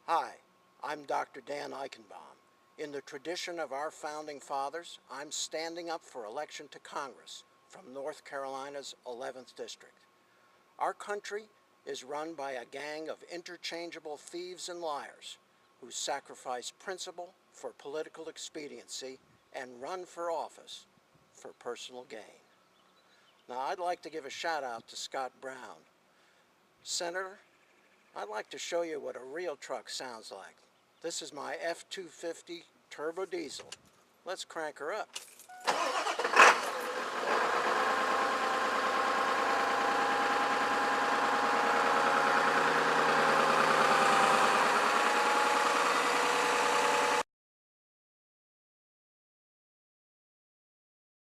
Hi, I'm Dr. Dan Eichenbaum. In the tradition of our founding fathers, I'm standing up for election to Congress from North Carolina's 11th District. Our country is run by a gang of interchangeable thieves and liars who sacrifice principle for political expediency and run for office for personal gain. Now, I'd like to give a shout out to Scott Brown. Senator, I'd like to show you what a real truck sounds like. This is my F-250 turbo diesel. Let's crank her up.